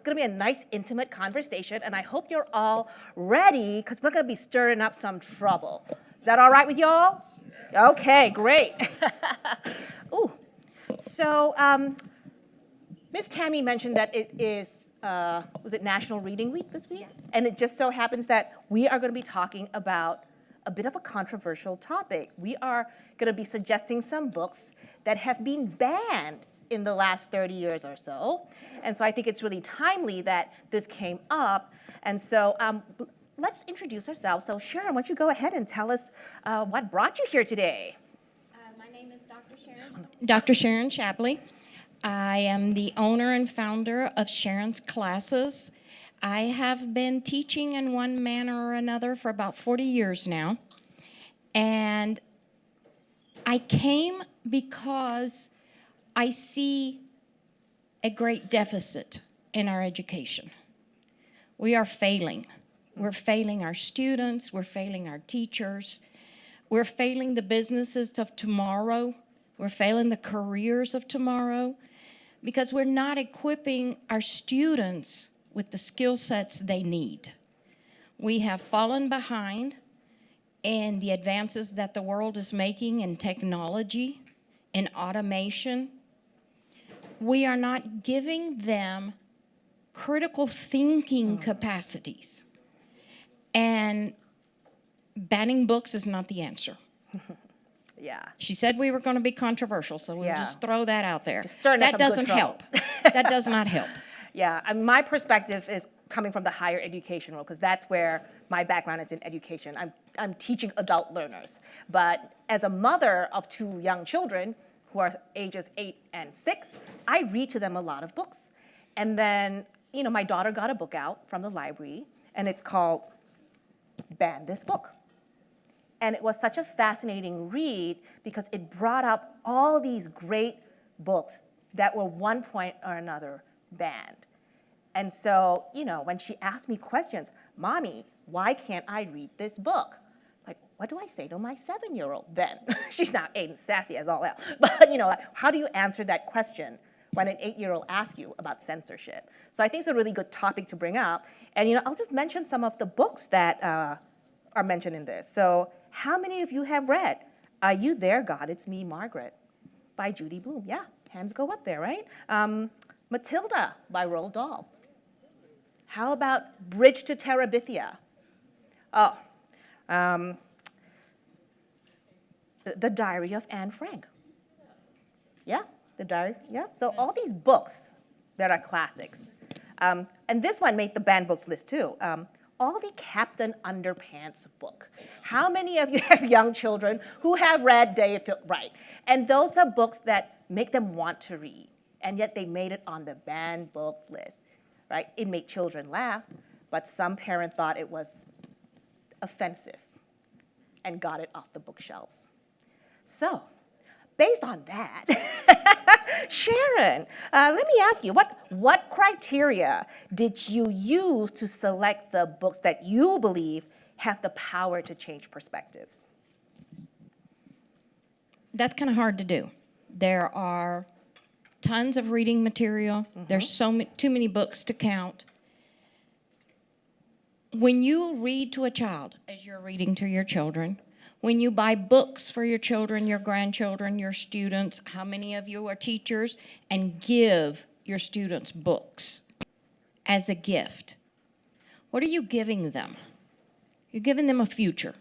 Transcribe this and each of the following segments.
It's going to be a nice, intimate conversation, and I hope you're all ready because we're going to be stirring up some trouble. Is that all right with y'all? Okay, great. Ooh, so Miss Tammy mentioned that it is, was it National Reading Week this week? Yes. And it just so happens that we are going to be talking about a bit of a controversial topic. We are going to be suggesting some books that have been banned in the last 30 years or so. And so I think it's really timely that this came up. And so let's introduce ourselves. So Sharon, why don't you go ahead and tell us what brought you here today? My name is Dr. Sharon Shapley. I am the owner and founder of Sharon's Classes. I have been teaching in one manner or another for about 40 years now. And I came because I see a great deficit in our education. We are failing. We're failing our students. We're failing our teachers. We're failing the businesses of tomorrow. We're failing the careers of tomorrow because we're not equipping our students with the skill sets they need. We have fallen behind in the advances that the world is making in technology, in automation. We are not giving them critical thinking capacities. And banning books is not the answer. Yeah. She said we were going to be controversial, so we'll just throw that out there. That doesn't help. That does not help. Yeah, my perspective is coming from the higher education world because that's where my background is in education. I'm teaching adult learners. But as a mother of two young children who are ages 8 and 6, I read to them a lot of books. And then, my daughter got a book out from the library, and it's called Ban This Book. And it was such a fascinating read because it brought up all these great books that were one point or another banned. And so, when she asked me questions, Mommy, why can't I read this book? Like, what do I say to my 7-year-old then? She's not 8 and sassy as all hell. But, how do you answer that question when an 8-year-old asks you about censorship? So I think it's a really good topic to bring up. And, I'll just mention some of the books that are mentioned in this. So how many of you have read Are You There, God? It's Me, Margaret by Judy Blume? Yeah, hands go up there, right? Matilda by Roald Dahl. How about Bridge to Terabithia? Oh, The Diary of Anne Frank. Yeah, The Diary, yeah. So all these books that are classics. And this one made the banned books list too. All the Captain Underpants book. How many of you have young children who have read Right? And those are books that make them want to read, and yet they made it on the banned books list, right? It made children laugh, but some parent thought it was offensive and got it off the bookshelves. So, based on that, Sharon, let me ask you, what criteria did you use to select the books that you believe have the power to change perspectives? That's kind of hard to do. There are tons of reading material. Mm-hmm. There's too many books to count. When you read to a child, as you're reading to your children, when you buy books for your children, your grandchildren, your students, how many of you are teachers and give your students books as a gift? What are you giving them? You're giving them a future.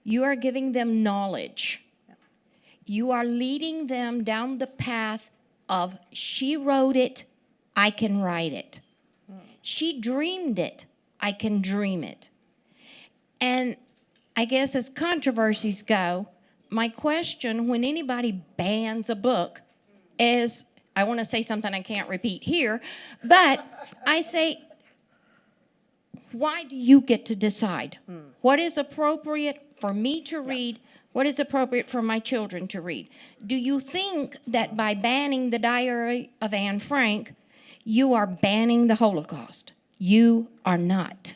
You are giving them knowledge. You are leading them down the path of she wrote it, I can write it. She dreamed it, I can dream it. And I guess as controversies go, my question when anybody bans a book is, I want to say something I can't repeat here, but I say, why do you get to decide what is appropriate for me to read, what is appropriate for my children to read? Do you think that by banning The Diary of Anne Frank, you are banning the Holocaust? You are not.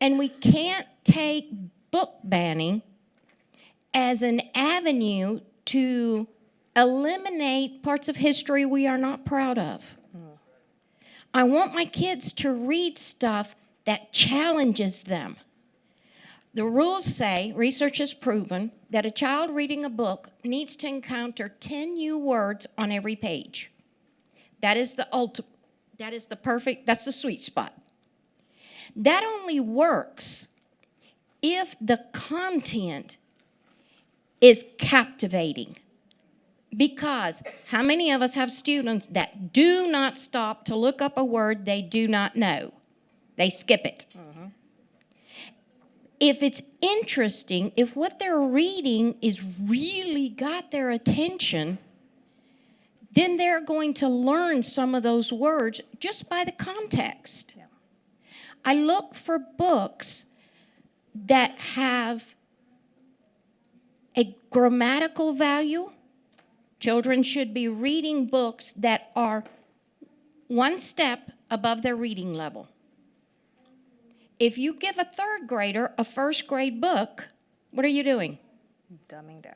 And we can't take book banning as an avenue to eliminate parts of history we are not proud of. I want my kids to read stuff that challenges them. The rules say, research has proven, that a child reading a book needs to encounter 10 new words on every page. That is the ultimate, that's the sweet spot. That only works if the content is captivating. Because how many of us have students that do not stop to look up a word they do not know? They skip it. Mm-hmm. If it's interesting, if what they're reading is really got their attention, then they're going to learn some of those words just by the context. Yeah. I look for books that have a grammatical value. Children should be reading books that are one step above their reading level. If you give a third grader a first grade book, what are you doing? Dumbing down.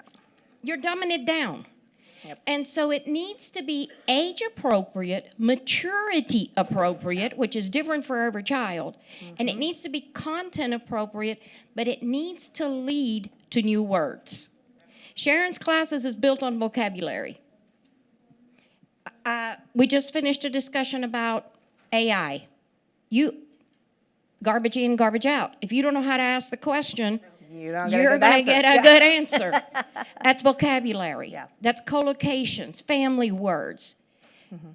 You're dumbing it down. Yep. And so it needs to be age appropriate, maturity appropriate, which is different for every child. Mm-hmm. And it needs to be content appropriate, but it needs to lead to new words. Sharon's classes is built on vocabulary. We just finished a discussion about AI. Garbage in, garbage out. If you don't know how to ask the question, you're going to get a good answer. That's vocabulary. Yeah. That's collocations, family words. Mm-hmm.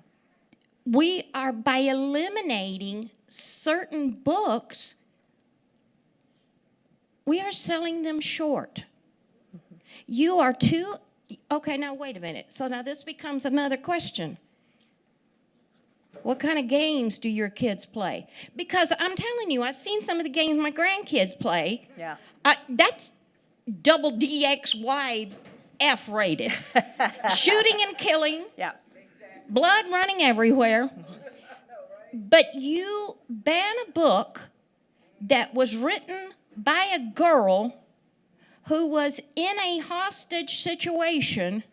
We are, by eliminating certain books, we are selling them short. Mm-hmm. You are too, okay, now wait a minute. So now this becomes another question. What kind of games do your kids play? Because I'm telling you, I've seen some of the games my grandkids play. Yeah. That's double DXY F rated. Shooting and killing. Yeah. Blood running everywhere. Mm-hmm. But you ban a book that was written by a girl who was in a hostage situation,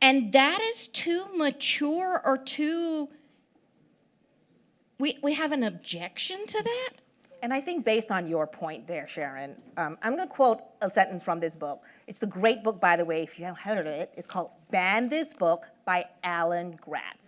and that is too mature or too... We have an objection to that? And I think based on your point there, Sharon, I'm going to quote a sentence from this book. It's a great book, by the way, if you haven't heard of it. It's called Ban This Book by Alan Gratz.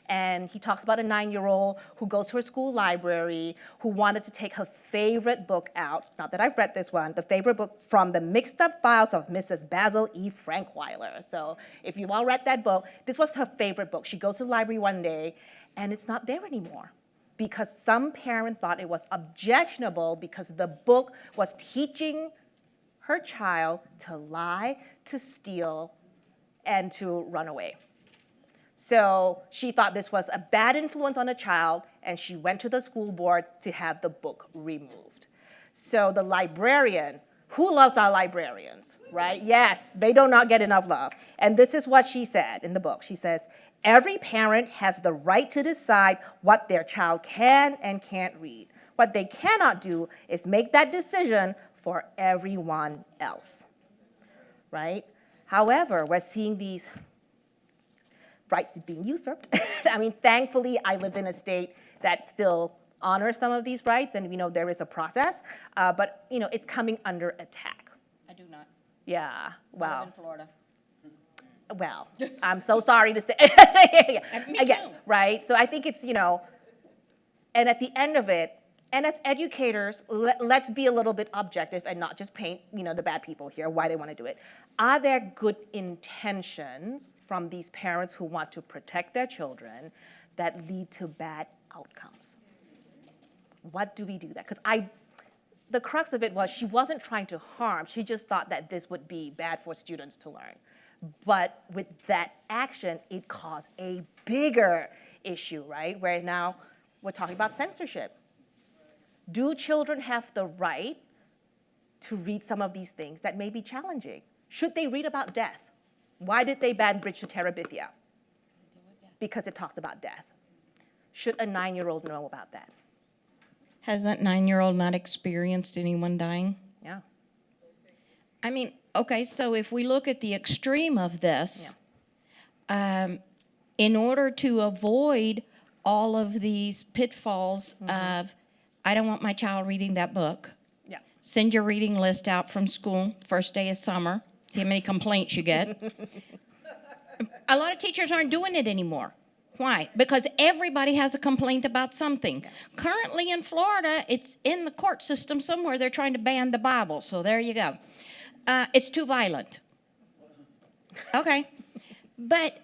And he talks about a 9-year-old who goes to her school library, who wanted to take her favorite book out. Not that I've read this one, the favorite book from the Mixed Up Files of Mrs. Basil E. Frankweiler. So if you've all read that book, this was her favorite book. She goes to the library one day, and it's not there anymore, because some parent thought it was objectionable because the book was teaching her child to lie, to steal, and to run away. So she thought this was a bad influence on the child, and she went to the school board to have the book removed. So the librarian, who loves our librarians, right? Yes, they do not get enough love. And this is what she said in the book. She says, every parent has the right to decide what their child can and can't read. What they cannot do is make that decision for everyone else, right? However, we're seeing these rights being usurped. I mean, thankfully, I live in a state that still honors some of these rights, and there is a process, but it's coming under attack. I do not. Yeah, wow. I live in Florida. Well, I'm so sorry to say. Me too. Right? So I think it's, and at the end of it, and as educators, let's be a little bit objective and not just paint, the bad people here, why they want to do it. Are there good intentions from these parents who want to protect their children that lead to bad outcomes? What do we do that? Because the crux of it was she wasn't trying to harm. She just thought that this would be bad for students to learn. But with that action, it caused a bigger issue, right? Where now we're talking about censorship. Do children have the right to read some of these things that may be challenging? Should they read about death? Why did they ban Bridge to Terabithia? Because it talks about death. Should a 9-year-old know about that? Has that 9-year-old not experienced anyone dying? Yeah. I mean, okay, so if we look at the extreme of this, in order to avoid all of these pitfalls of, I don't want my child reading that book. Yeah. Send your reading list out from school, first day of summer. See how many complaints you get. A lot of teachers aren't doing it anymore. Why? Because everybody has a complaint about something. Currently in Florida, it's in the court system somewhere. They're trying to ban the Bible. So there you go. It's too violent. Okay. But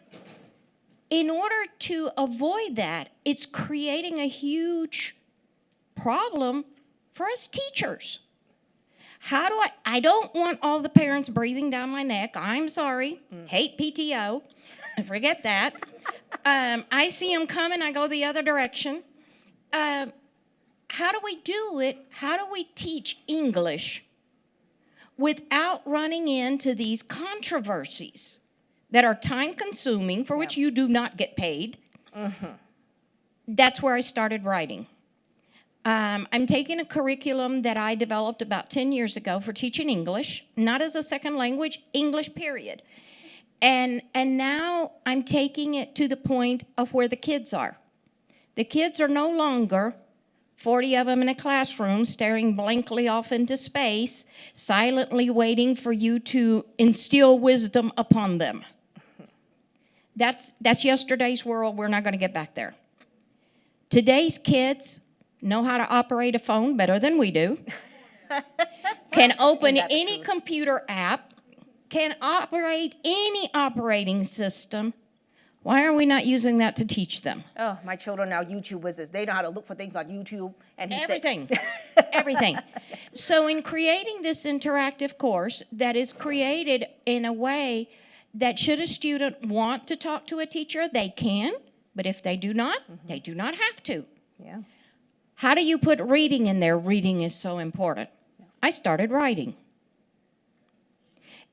in order to avoid that, it's creating a huge problem for us teachers. How do I don't want all the parents breathing down my neck. I'm sorry. Hate PTO. Forget that. I see them coming, I go the other direction. How do we do it? How do we teach English without running into these controversies that are time-consuming, for which you do not get paid? That's where I started writing. I'm taking a curriculum that I developed about 10 years ago for teaching English, not as a second language, English, period. And now I'm taking it to the point of where the kids are. The kids are no longer 40 of them in a classroom staring blankly off into space, silently waiting for you to instill wisdom upon them. That's yesterday's world. We're not going to get back there. Today's kids know how to operate a phone better than we do, can open any computer app, can operate any operating system. Why are we not using that to teach them? Oh, my children are now YouTube wizards. They know how to look for things on YouTube, and he's Everything. Everything. So in creating this interactive course that is created in a way that should a student want to talk to a teacher, they can, but if they do not, they do not have to. Yeah. How do you put reading in there? Reading is so important. I started writing.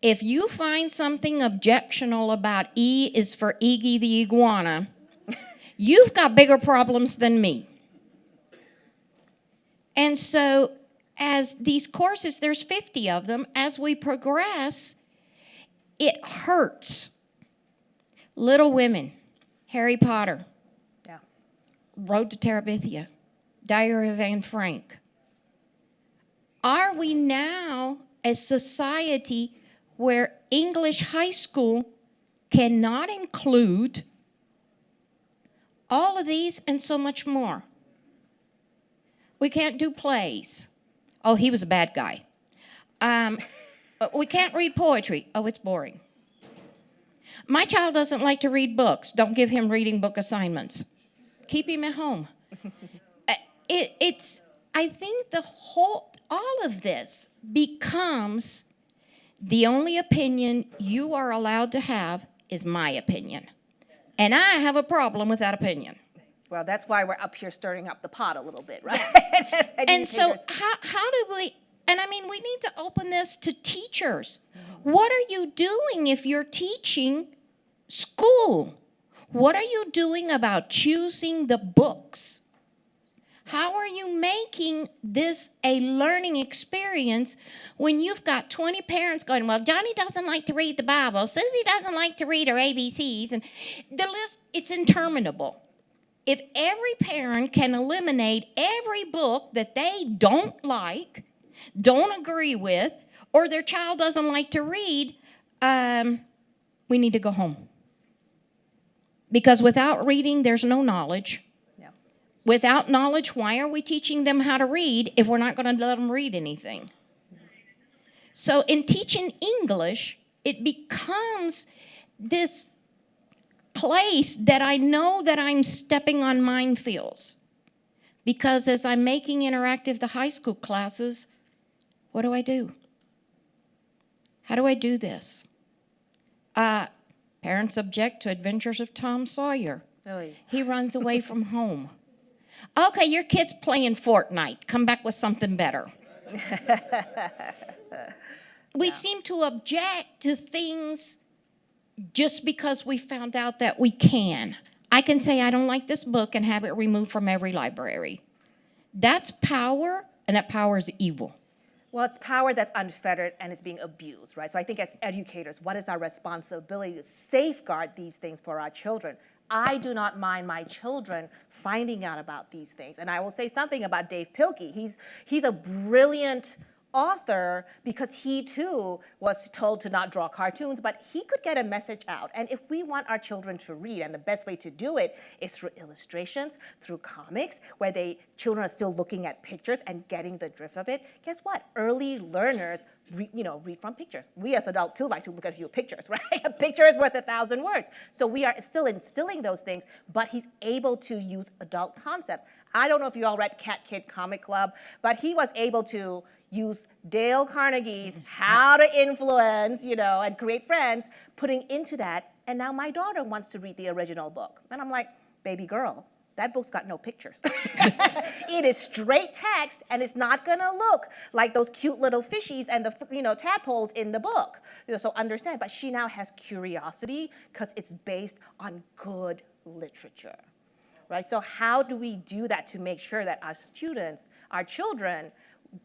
If you find something objectionable about E is for Iggy the iguana, you've got bigger problems than me. And so as these courses, there's 50 of them, as we progress, it hurts. Little Women, Harry Potter, Road to Terabithia, Diary of Anne Frank. Are we now, as society, where English high school cannot include all of these and so much more? We can't do plays. Oh, he was a bad guy. We can't read poetry. Oh, it's boring. My child doesn't like to read books. Don't give him reading book assignments. Keep him at home. I think all of this becomes the only opinion you are allowed to have is my opinion. And I have a problem with that opinion. Well, that's why we're up here stirring up the pot a little bit, right? Yes. And so how do we, and I mean, we need to open this to teachers. What are you doing if you're teaching school? What are you doing about choosing the books? How are you making this a learning experience when you've got 20 parents going, well, Johnny doesn't like to read the Bible, Susie doesn't like to read her ABCs, and the list, it's interminable. If every parent can eliminate every book that they don't like, don't agree with, or their child doesn't like to read, we need to go home. Because without reading, there's no knowledge. Without knowledge, why are we teaching them how to read if we're not going to let them read anything? So in teaching English, it becomes this place that I know that I'm stepping on minefields. Because as I'm making interactive the high school classes, what do? How do I do this? Parents object to Adventures of Tom Sawyer. He runs away from home. Okay, your kid's playing Fortnite. Come back with something better. We seem to object to things just because we found out that we can. I can say I don't like this book and have it removed from every library. That's power, and that power is evil. Well, it's power that's unfettered and it's being abused, right? So I think as educators, what is our responsibility to safeguard these things for our children? I do not mind my children finding out about these things. And I will say something about Dave Pilkey. He's a brilliant author because he too was told to not draw cartoons, but he could get a message out. And if we want our children to read, and the best way to do it is through illustrations, through comics, where children are still looking at pictures and getting the drift of it, guess what? Early learners read from pictures. We as adults too like to look at a few pictures, right? A picture is worth 1,000 words. So we are still instilling those things, but he's able to use adult concepts. I don't know if you all read Cat Kid Comic Club, but he was able to use Dale Carnegie's How to Influence, and Create Friends, putting into that. And now my daughter wants to read the original book. And I'm like, baby girl, that book's got no pictures. It is straight text, and it's not gonna look like those cute little fishies and the tadpoles in the book. So understand, but she now has curiosity because it's based on good literature, right? So how do we do that to make sure that our students, our children,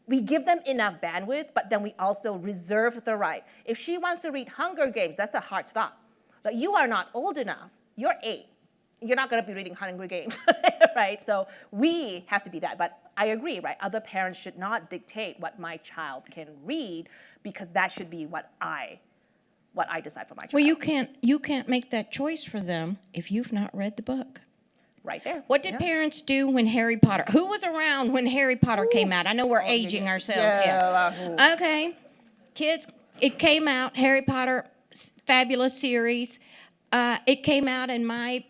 we give them enough bandwidth, but then we also reserve the right. If she wants to read Hunger Games, that's a hard stop. But you are not old enough. You're 8. You're not going to be reading Hunger Games, right? So we have to be that. But I agree, right? Other parents should not dictate what my child can read, because that should be what I decide for my child. Well, you can't make that choice for them if you've not read the book. Right there. What did parents do when Harry Potter? Who was around when Harry Potter came out? I know we're aging ourselves here. Okay, kids, it came out. Harry Potter, fabulous series. It came out, and my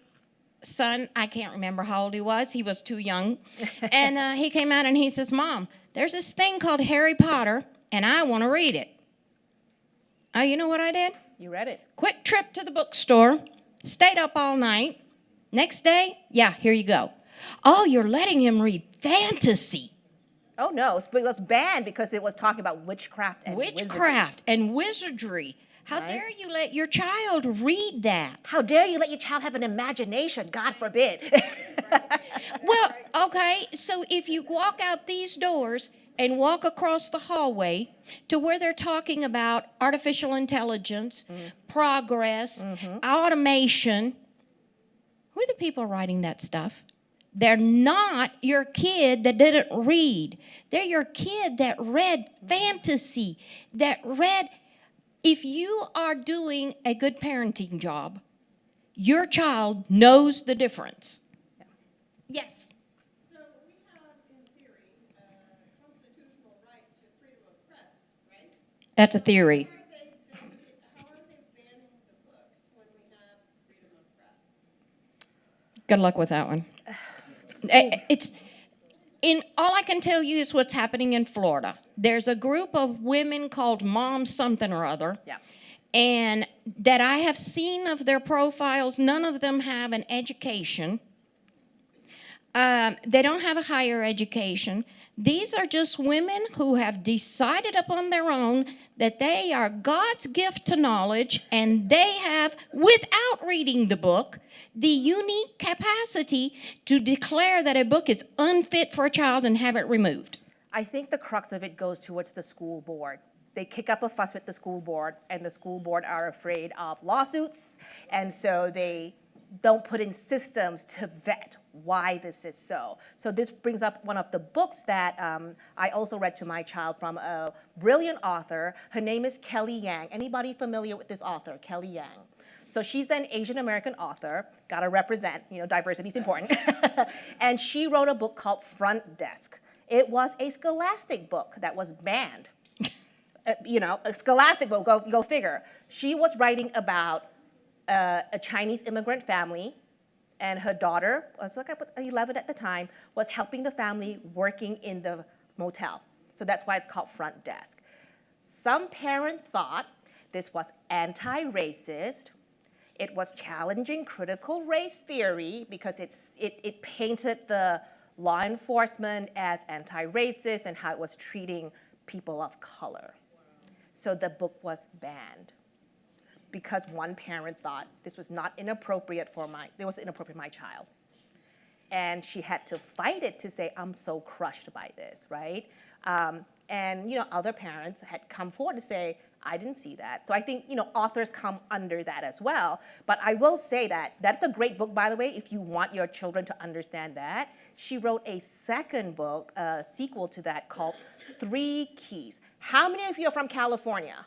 son, I can't remember how old he was. He was too young, and he came out and he says, "Mom, there's this thing called Harry Potter, and I want to read it." Oh, you know what I did? You read it. Quick trip to the bookstore. Stayed up all night. Next day, yeah, here you go. Oh, you're letting him read fantasy. Oh, no. It was banned because it was talking about witchcraft and wizardry. How dare you let your child read that? How dare you let your child have an imagination? God forbid. Well, okay, so if you walk out these doors and walk across the hallway to where they're talking about artificial intelligence, progress, automation, who are the people writing that stuff? They're not your kid that didn't read. They're your kid that read fantasy, that read. If you are doing a good parenting job, your child knows the difference. Yeah. Yes. So we have, in theory, a constitutional right to freedom of press, right? That's a theory. How are they banning the books when we have freedom of press? Good luck with that one. All I can tell you is what's happening in Florida. There's a group of women called Mom Something or Other. Yeah. And that I have seen of their profiles, none of them have an education. They don't have a higher education. These are just women who have decided upon their own that they are God's gift to knowledge, and they have, without reading the book, the unique capacity to declare that a book is unfit for a child and have it removed. I think the crux of it goes towards the school board. They kick up a fuss with the school board, and the school board are afraid of lawsuits, and so they don't put in systems to vet why this is so. So this brings up one of the books that I also read to my child from a brilliant author. Her name is Kelly Yang. Anybody familiar with this author, Kelly Yang? So she's an Asian American author, gotta represent, diversity is important. And she wrote a book called Front Desk. It was a Scholastic book that was banned. A Scholastic book, go figure. She was writing about a Chinese immigrant family, and her daughter, was like 11 at the time, was helping the family working in the motel. So that's why it's called Front Desk. Some parent thought this was anti-racist. It was challenging critical race theory because it painted the law enforcement as anti-racist and how it was treating people of color. So the book was banned because one parent thought this was not inappropriate for my child. And she had to fight it to say, I'm so crushed by this, right? And other parents had come forward to say, I didn't see that. So I think, authors come under that as well. But I will say that that's a great book, by the way, if you want your children to understand that. She wrote a second book, a sequel to that, called 3 Keys. How many of you are from California?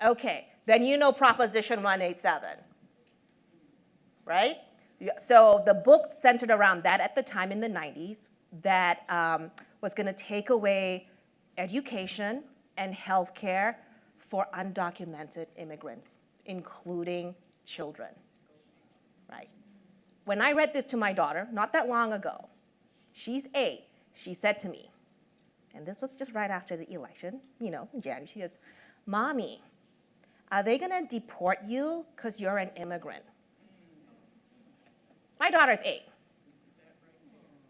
Okay, then you know Proposition 187, right? So the book centered around that at the time in the 90s, that was going to take away education and healthcare for undocumented immigrants, including children, right? When I read this to my daughter, not that long ago, she's 8, she said to me, and this was just right after the election, in January, she goes, "Mommy, are they gonna deport you because you're an immigrant?" My daughter's 8.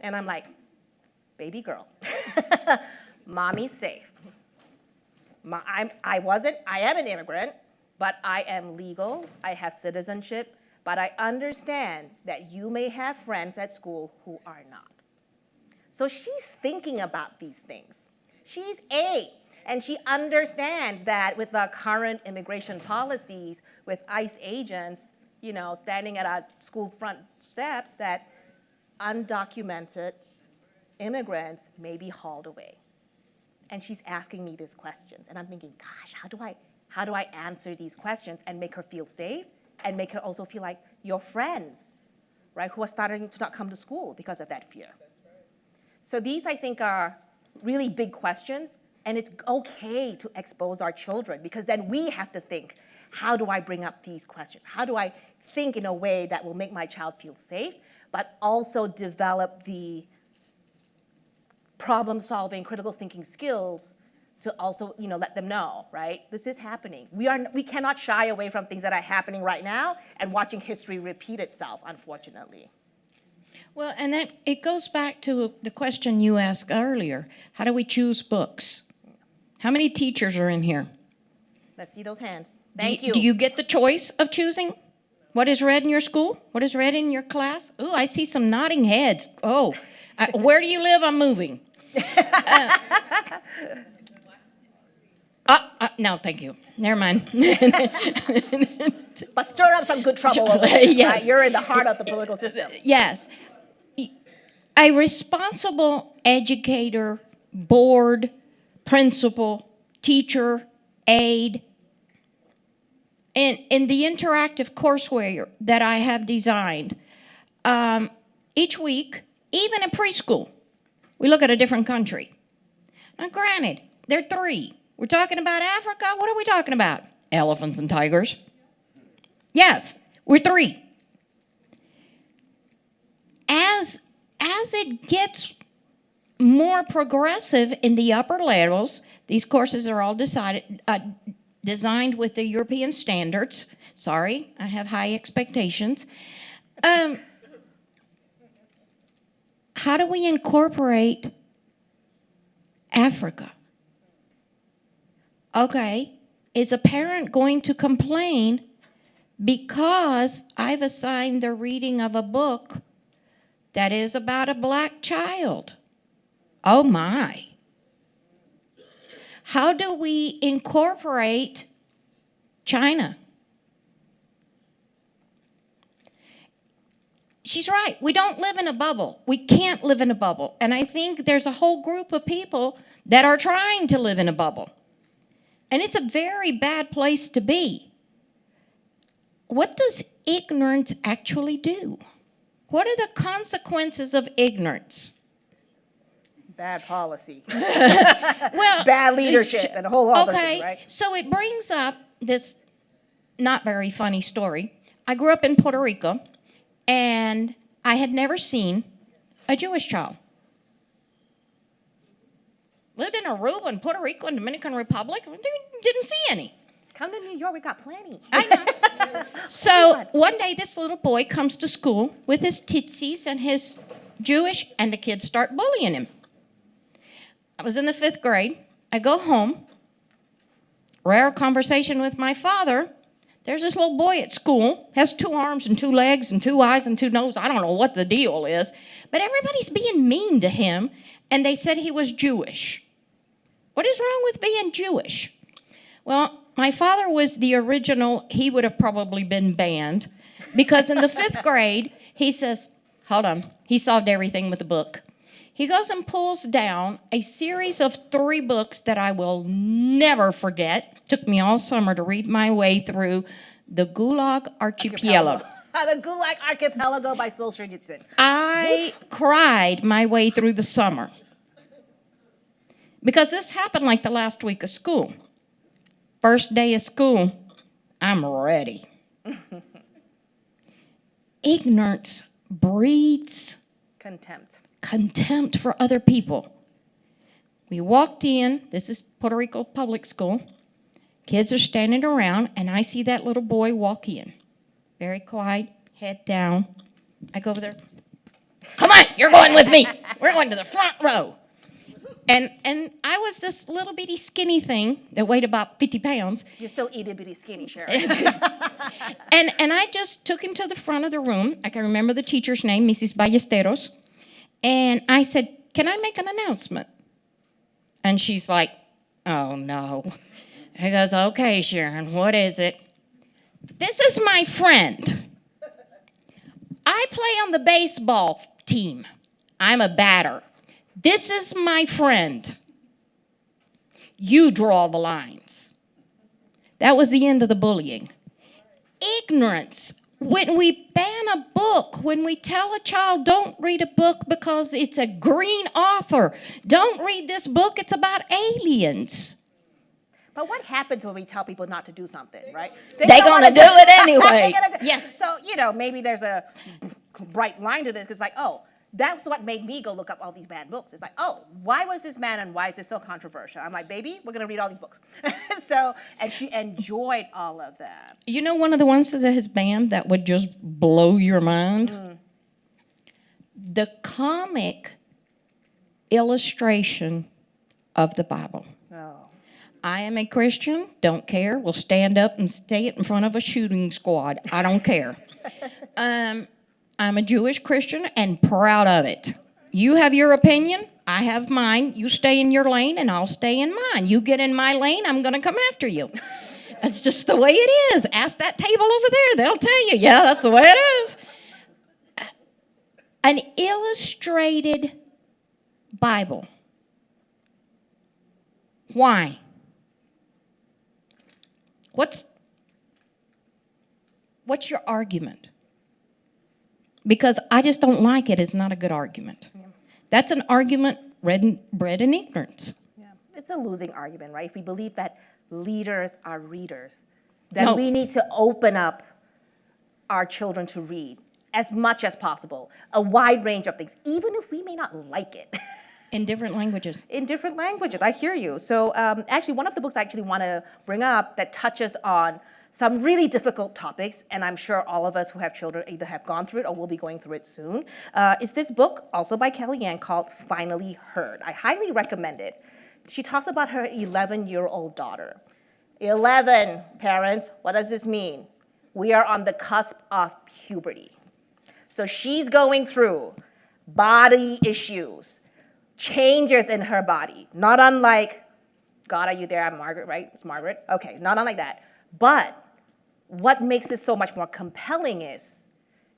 And I'm like, baby girl, mommy's safe. I am an immigrant, but I am legal, I have citizenship, but I understand that you may have friends at school who are not. So she's thinking about these things. She's 8, and she understands that with our current immigration policies, with ICE agents, standing at our school front steps, that undocumented immigrants may be hauled away. And she's asking me these questions, and I'm thinking, gosh, how do I answer these questions and make her feel safe, and make her also feel like your friends, right, who are starting to not come to school because of that fear. So these, I think, are really big questions, and it's okay to expose our children, because then we have to think, how do I bring up these questions? How do I think in a way that will make my child feel safe, but also develop the problem-solving, critical thinking skills to also, let them know, right? This is happening. We cannot shy away from things that are happening right now and watching history repeat itself, unfortunately. Well, and that it goes back to the question you asked earlier. How do we choose books? How many teachers are in here? Let's see those hands. Thank you. Do you get the choice of choosing what is read in your school? What is read in your class? Oh, I see some nodding heads. Oh, where do you live? I'm moving. No, thank you. Never mind. But stir up some good trouble over there. Yes. Right? You're in the heart of the political system. Yes. A responsible educator, board, principal, teacher, aide, and in the interactive courseware that I have designed, each week, even in preschool, we look at a different country. Now, granted, there are 3. We're talking about Africa. What are we talking about? Elephants and tigers. Yes, we're 3. As it gets more progressive in the upper levels, these courses are all designed with the European standards. Sorry, I have high expectations. How do we incorporate Africa? Okay, is a parent going to complain because I've assigned the reading of a book that is about a black child? Oh my. How do we incorporate China? She's right. We don't live in a bubble. We can't live in a bubble. And I think there's a whole group of people that are trying to live in a bubble. And it's a very bad place to be. What does ignorance actually do? What are the consequences of ignorance? Bad policy. Well, Bad leadership and a whole other okay, thing, right? so it brings up this not very funny story. I grew up in Puerto Rico, and I had never seen a Jewish child. Lived in Aruba and Puerto Rico and Dominican Republic. Didn't see any. Come to New York, we got plenty. I know. So one day this little boy comes to school with his tootsies and his Jewish, and the kids start bullying him. I was in the 5th grade. I go home. Rare conversation with my father. There's this little boy at school, has 2 arms and 2 legs and 2 eyes and 2 noses. I don't know what the deal is, but everybody's being mean to him, and they said he was Jewish. What is wrong with being Jewish? Well, my father was the original. He would have probably been banned because in the 5th grade, he says, hold on, he solved everything with a book. He goes and pulls down a series of 3 books that I will never forget. Took me all summer to read my way through the Gulag Archipelago. The Gulag Archipelago by Solzhenitsyn. I cried my way through the summer because this happened like the last week of school. First day of school, I'm ready. Ignorance breeds contempt for other people. We walked in, this is Puerto Rico public school. Kids are standing around, and I see that little boy walk in. Very quiet, head down. I go over there. Come on, you're going with me. We're going to the front row. And I was this little bitty skinny thing that weighed about 50 pounds. You're still itty bitty skinny, Sharon. And I just took him to the front of the room. I can remember the teacher's name, Mrs. Ballesteros. And I said, can I make an announcement? And she's like, oh, no. He goes, okay, Sharon, what is it? This is my friend. I play on the baseball team. I'm a batter. This is my friend. You draw the lines. That was the end of the bullying. Ignorance. When we ban a book, when we tell a child, don't read a book because it's a green author. Don't read this book, it's about aliens. But what happens when we tell people not to do something, right? They're going to do it anyway. Yes. So, maybe there's a bright line to this. It's like, oh, that's what made me go look up all these bad books. It's like, oh, why was this banned and why is this so controversial? I'm like, baby, we're going to read all these books. And she enjoyed all of them. You know one of the ones that has banned that would just blow your mind? The comic illustration of the Bible. Oh. I am a Christian, don't care. Will stand up and stay in front of a shooting squad. I don't care. I'm a Jewish Christian and proud of it. You have your opinion, I have mine. You stay in your lane and I'll stay in mine. You get in my lane, I'm going to come after you. That's just the way it is. Ask that table over there, they'll tell you, yeah, that's the way it is. An illustrated Bible. Why? What's your argument? Because I just don't like it is not a good argument. Yeah. That's an argument bred in ignorance. Yeah. It's a losing argument, right? If we believe that leaders are readers, then we need to open up our children to read as much as possible, a wide range of things, even if we may not like it. In different languages. In different languages, I hear you. So actually, one of the books I actually want to bring up that touches on some really difficult topics, and I'm sure all of us who have children either have gone through it or will be going through it soon, is this book, also by Kellyanne, called Finally Heard. I highly recommend it. She talks about her 11-year-old daughter. 11, parents, what does this mean? We are on the cusp of puberty. So she's going through body issues, changes in her body, not unlike, God, are you there? I'm Margaret, right? It's Margaret. Okay, not unlike that. But what makes this so much more compelling is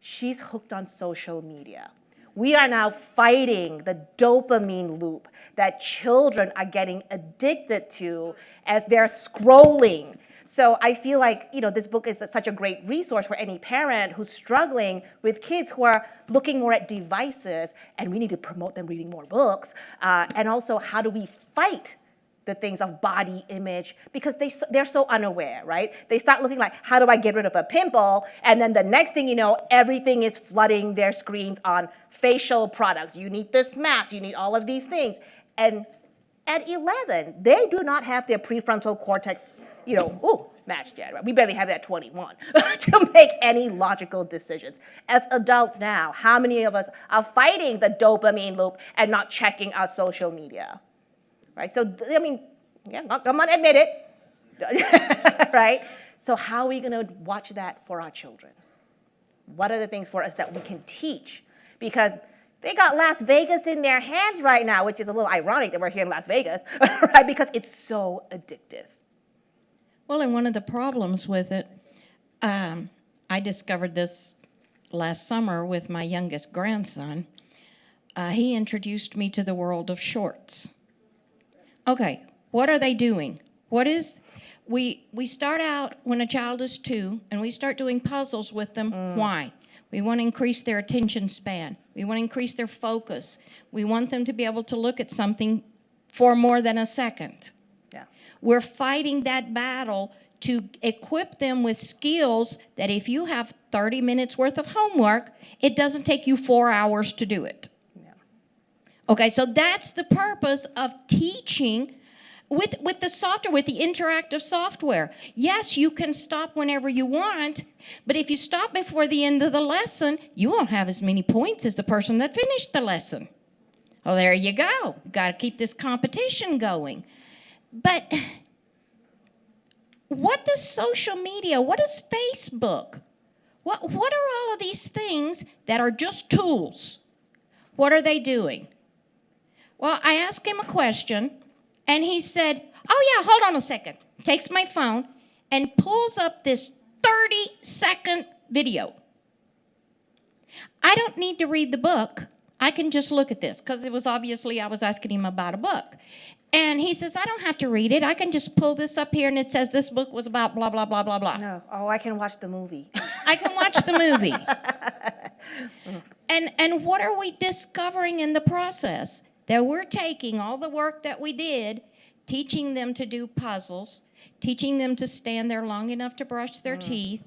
she's hooked on social media. We are now fighting the dopamine loop that children are getting addicted to as they're scrolling. So I feel like, this book is such a great resource for any parent who's struggling with kids who are looking more at devices, and we need to promote them reading more books. And also, how do we fight the things of body image, because they're so unaware, right? They start looking like, how do I get rid of a pimple? And then the next thing you know, everything is flooding their screens on facial products. You need this mask, you need all of these things. And at 11, they do not have their prefrontal cortex, matched yet, right? We barely have it at 21 to make any logical decisions. As adults now, how many of us are fighting the dopamine loop and not checking our social media? Right, so come on, admit it, right? So how are we going to watch that for our children? What are the things for us that we can teach? Because they got Las Vegas in their hands right now, which is a little ironic that we're here in Las Vegas, right? Because it's so addictive. Well, and one of the problems with it, I discovered this last summer with my youngest grandson. He introduced me to the world of shorts. Okay, what are they doing? We start out when a child is 2, and we start doing puzzles with them. Why? We want to increase their attention span. We want to increase their focus. We want them to be able to look at something for more than a second. Yeah. We're fighting that battle to equip them with skills that if you have 30 minutes worth of homework, it doesn't take you 4 hours to do it. Yeah. Okay, so that's the purpose of teaching with the software, with the interactive software. Yes, you can stop whenever you want, but if you stop before the end of the lesson, you won't have as many points as the person that finished the lesson. Well, there you go. You've got to keep this competition going. But what does social media, what is Facebook? What are all of these things that are just tools? What are they doing? Well, I asked him a question, and he said, oh, yeah, hold on a second. Takes my phone and pulls up this 30-second video. I don't need to read the book. I can just look at this, because it was obviously I was asking him about a book. And he says, I don't have to read it. I can just pull this up here, and it says this book was about blah, blah, blah, blah, blah. No. Oh, I can watch the movie. I can watch the movie. And what are we discovering in the process? That we're taking all the work that we did, teaching them to do puzzles, teaching them to stand there long enough to brush their teeth,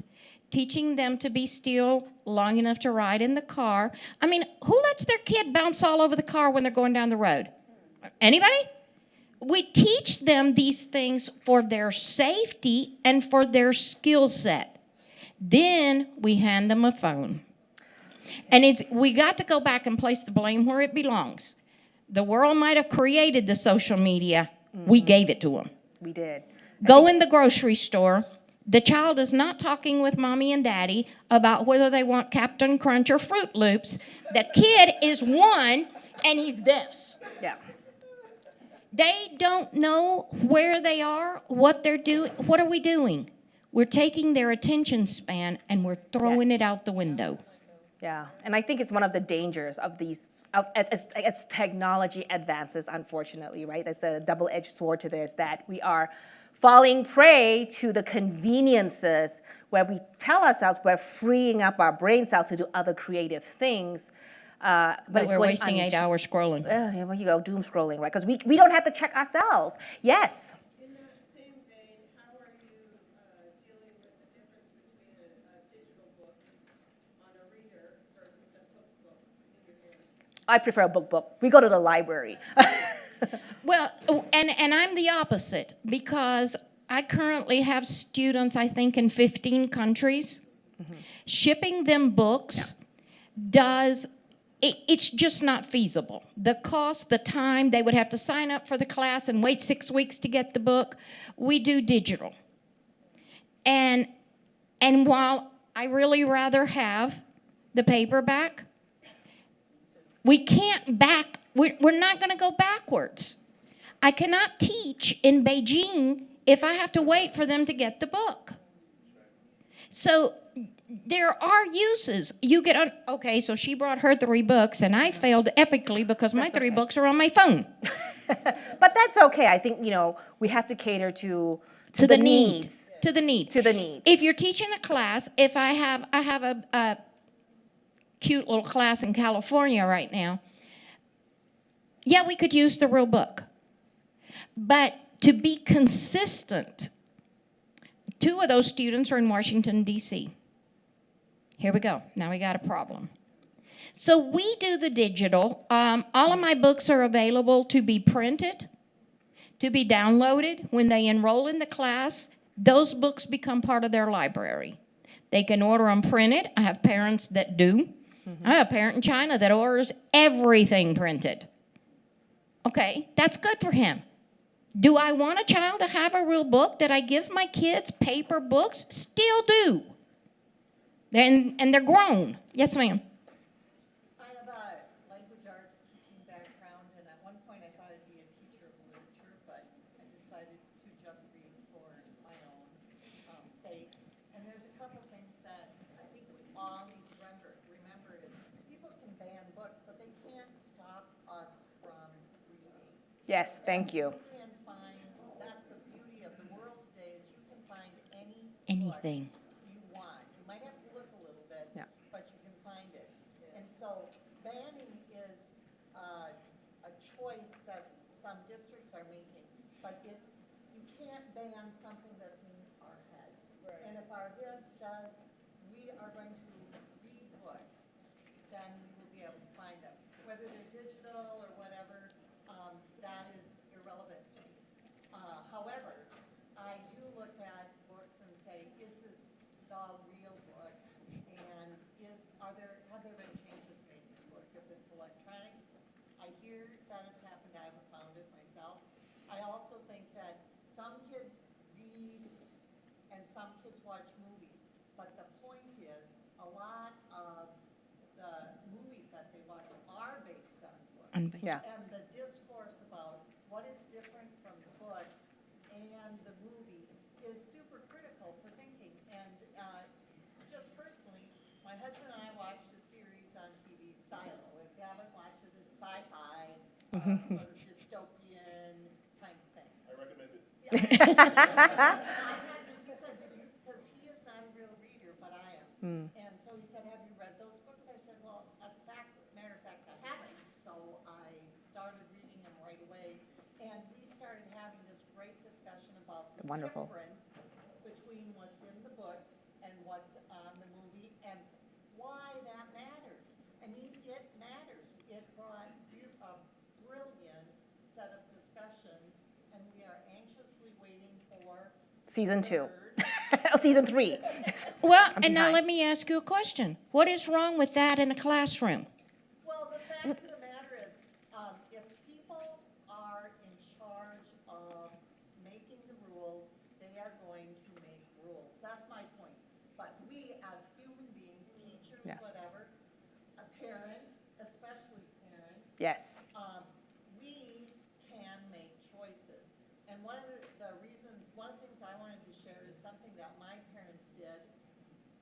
teaching them to be still long enough to ride in the car. I mean, who lets their kid bounce all over the car when they're going down the road? Anybody? We teach them these things for their safety and for their skill set. Then we hand them a phone. And we got to go back and place the blame where it belongs. The world might have created the social media. We gave it to them. We did. Go in the grocery store. The child is not talking with mommy and daddy about whether they want Captain Crunch or Fruit Loops. The kid is 1, and he's this. Yeah. They don't know where they are, what they're doing. What are we doing? We're taking their attention span, and we're throwing it out the window. Yeah. And I think it's one of the dangers of these, as technology advances, unfortunately, right? There's a double-edged sword to this, that we are falling prey to the conveniences where we tell ourselves we're freeing up our brain cells to do other creative things. But it's we're wasting 8 hours scrolling. Yeah, well, you go, doom scrolling, right? Because we don't have to check ourselves. Yes. In that same vein, how are you dealing with the difference between a digital book on a reader versus a book in your hand? I prefer a book. We go to the library. Well, and I'm the opposite, because I currently have students, I think, in 15 countries. Shipping them books it's just not feasible. The cost, the time, they would have to sign up for the class and wait 6 weeks to get the book. We do digital. And while I really rather have the paperback, we're not going to go backwards. I cannot teach in Beijing if I have to wait for them to get the book. So there are uses. You get on, okay, so she brought her 3 books, and I failed epically because my 3 books are on my phone. But that's okay. I think, we have to cater to the needs. To the need. To the needs. If you're teaching a class, if I have a cute little class in California right now, yeah, we could use the real book. But to be consistent, 2 of those students are in Washington, D.C. Here we go. Now we got a problem. So we do the digital. All of my books are available to be printed, to be downloaded. When they enroll in the class, those books become part of their library. They can order them printed. I have parents that do. I have a parent in China that orders everything printed. Okay, that's good for him. Do I want a child to have a real book that I give my kids paper books? Still do. And they're grown. Yes, ma'am. I have a language arts teaching background, and at one point I thought I'd be a teacher of literature, but I decided to just read for my own. Yes, thank you. You can find, that's the beauty of the world today, is you can find any book Anything. you want. You might have to look a little bit, Yeah. but you can find it. And so banning is a choice that some districts are making, but you can't ban something that's in our head. And if our head says we are going to read books, then we will be able to find them. Whether they're digital or whatever, that is irrelevant to me. However, I do look at books and say, is this the real book? And have there been changes made to the book? If it's electronic, I hear that it's happened, I haven't found it myself. I also think that some kids read and some kids watch movies, but the point is, a lot of the movies that they watch are based on books. Yeah. And the discourse about what is different from the book and the movie is super critical for thinking. And just personally, my husband and I watched a series on TV, Silo. If you haven't watched it, it's sci-fi, sort of dystopian kind of thing. I recommend it. Because he is not a real reader, but I am. And so he said, have you read those books? I said, well, as a matter of fact, I haven't. So I started reading them right away. And we started having this great discussion about the Wonderful. difference between what's in the book and what's on the movie and why that matters. I mean, it matters. It brought a brilliant set of discussions, and we are anxiously waiting for Season 2. third. Oh, season 3. Well, I'm and now behind. let me ask you a question. What is wrong with that in a classroom? Well, the fact of the matter is, if people are in charge of making the rules, they are going to make rules. That's my point. But we, as human beings, teachers, Yes. whatever, parents, especially parents, Yes. we can make choices. And one of the things I wanted to share is something that my parents did,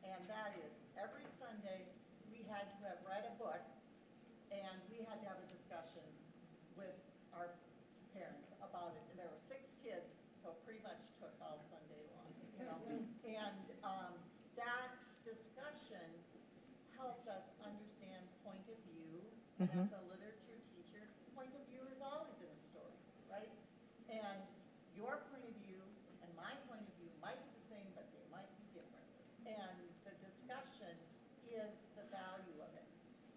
and that is every Sunday, we had to have read a book, and we had to have a discussion with our parents about it. And there were 6 kids, so it pretty much took all Sunday long, you know? And that discussion helped us understand point of view. And as a literature teacher, point of view is always in a story, right? And your point of view and my point of view might be the same, but they might be different. And the discussion is the value of it.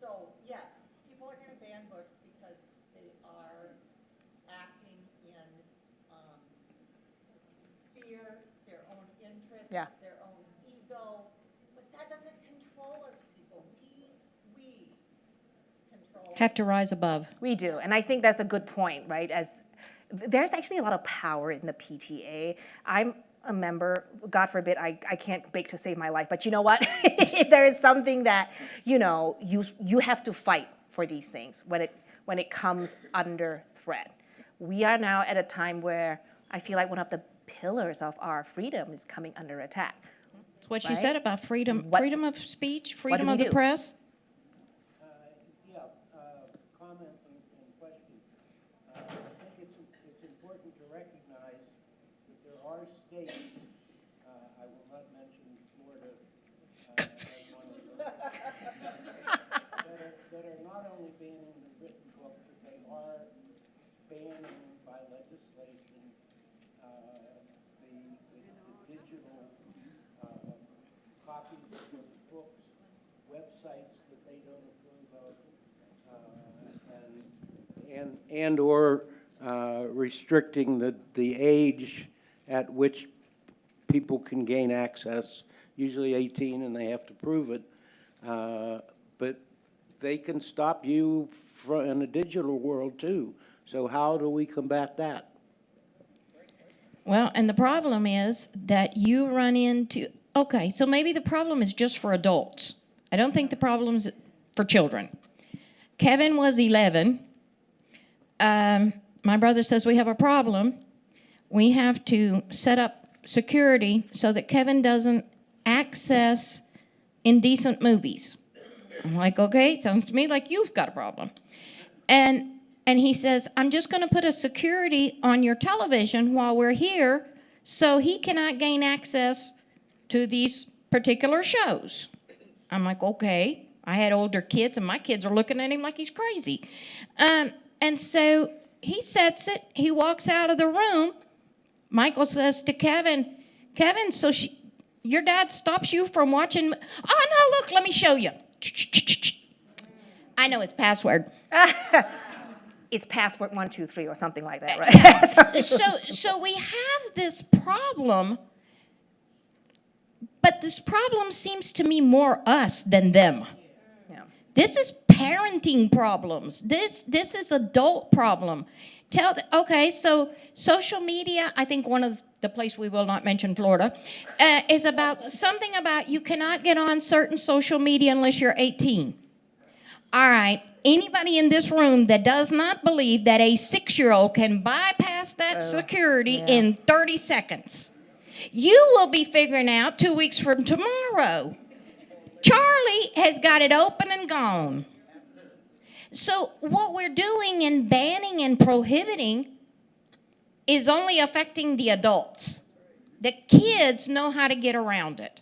So, yes, people are going to ban books because they are acting in fear, their own interest, Yeah. their own ego, but that doesn't control us people. We control. Have to rise above. We do, and I think that's a good point, right? As there's actually a lot of power in the PTA. I'm a member. God forbid, I can't bake to save my life. But you know what? If there is something that you have to fight for these things when it comes under threat. We are now at a time where I feel like one of the pillars of our freedom is coming under attack. That's what you Right? said about freedom, What- freedom of speech, freedom we of the do? press. Comment and question. I think it's important to recognize that there are states, I will not mention Florida as one of them, that are not only banning the written book, but they are banning by legislation the digital copies of books, websites that they don't approve of, and/or restricting the age at which people can gain access, usually 18, and they have to prove it. But they can stop you in the digital world too. So how do we combat that? Well, and the problem is that you run into, okay, so maybe the problem is just for adults. I don't think the problem's for children. Kevin was 11. My brother says we have a problem. We have to set up security so that Kevin doesn't access indecent movies. I'm like, okay, sounds to me like you've got a problem. And And he says, I'm just going to put a security on your television while we're here so he cannot gain access to these particular shows. I'm like, okay. I had older kids, and my kids are looking at him like he's crazy. And so he sets it. He walks out of the room. Michael says to Kevin, so your dad stops you from watching? Oh, no, look, let me show you. I know his password. It's password 123 or something like that, right? So we have this problem, but this problem seems to me more us than them. Yeah. This is parenting problems. This is adult problem. Okay, so social media, I think one of the place we will not mention, Florida, is about something about you cannot get on certain social media unless you're 18. All right, anybody in this room that does not believe that a 6-year-old can bypass that security in 30 seconds, you will be figuring out 2 weeks from tomorrow. Charlie has got it open and gone. So what we're doing in banning and prohibiting is only affecting the adults. The kids know how to get around it.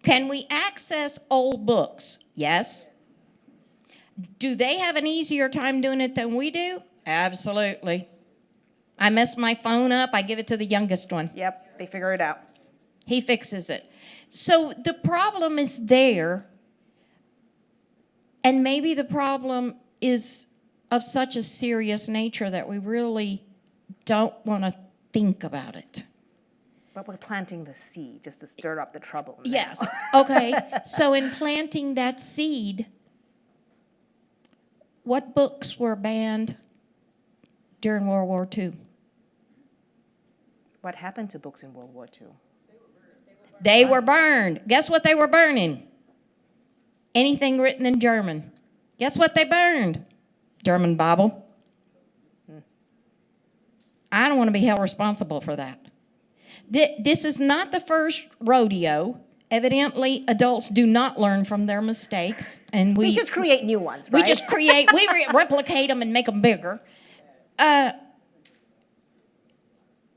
Can we access old books? Yes. Do they have an easier time doing it than we do? Absolutely. I mess my phone up, I give it to the youngest one. Yep, they figure it out. He fixes it. So the problem is there, and maybe the problem is of such a serious nature that we really don't want to think about it. But we're planting the seed just to stir up the trouble now. Yes. Okay. So in planting that seed, what books were banned during World War II? What happened to books in World War II? They were burned. Guess what they were burning? Anything written in German. Guess what they burned? German Bible. I don't want to be held responsible for that. This is not the first rodeo. Evidently, adults do not learn from their mistakes, and We just create new ones, right? we just create, replicate them and make them bigger.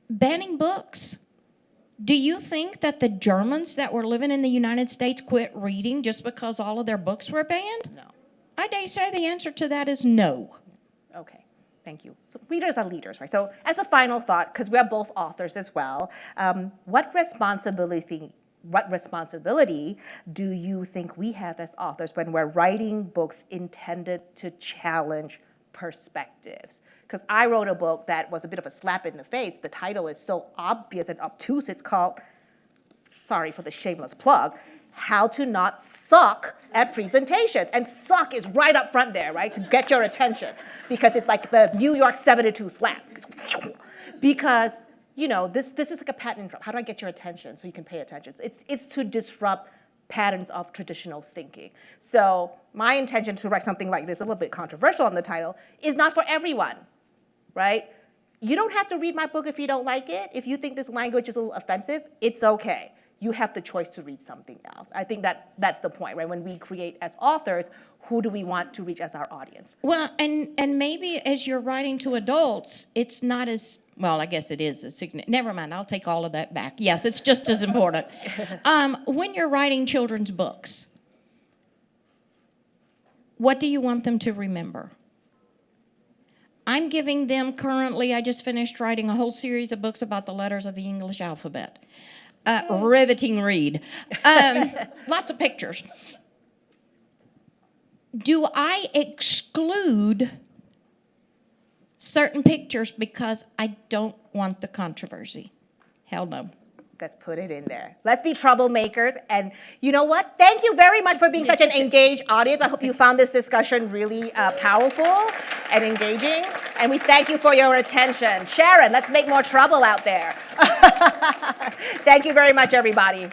Banning books. Do you think that the Germans that were living in the United States quit reading just because all of their books were banned? No. I dare say the answer to that is no. Okay, thank you. So readers are leaders, right? So as a final thought, because we're both authors as well, what responsibility do you think we have as authors when we're writing books intended to challenge perspectives? Because I wrote a book that was a bit of a slap in the face. The title is so obvious and obtuse. It's called, sorry for the shameless plug, How to Not Suck at Presentations. And suck is right up front there, right, to get your attention. Because it's like the New York 72 slap. Because, you know, this is like a pattern drop. How do I get your attention so you can pay attention? It's to disrupt patterns of traditional thinking. So my intention to write something like this, a little bit controversial on the title, is not for everyone, right? You don't have to read my book if you don't like it. If you think this language is a little offensive, it's okay. You have the choice to read something else. I think that's the point, right? When we create as authors, who do we want to reach as our audience? Well, and maybe as you're writing to adults, it's not as, well, I guess it is a significant, never mind, I'll take all of that back. Yes, it's just as important. When you're writing children's books, what do you want them to remember? I'm giving them currently, I just finished writing a whole series of books about the letters of the English alphabet. Riveting read. Lots of pictures. Do I exclude certain pictures because I don't want the controversy? Hell no. Let's put it in there. Let's be troublemakers. And you know what? Thank you very much for being such an engaged audience. I hope you found this discussion really powerful and engaging. And we thank you for your attention. Sharon, let's make more trouble out there. Thank you very much, everybody.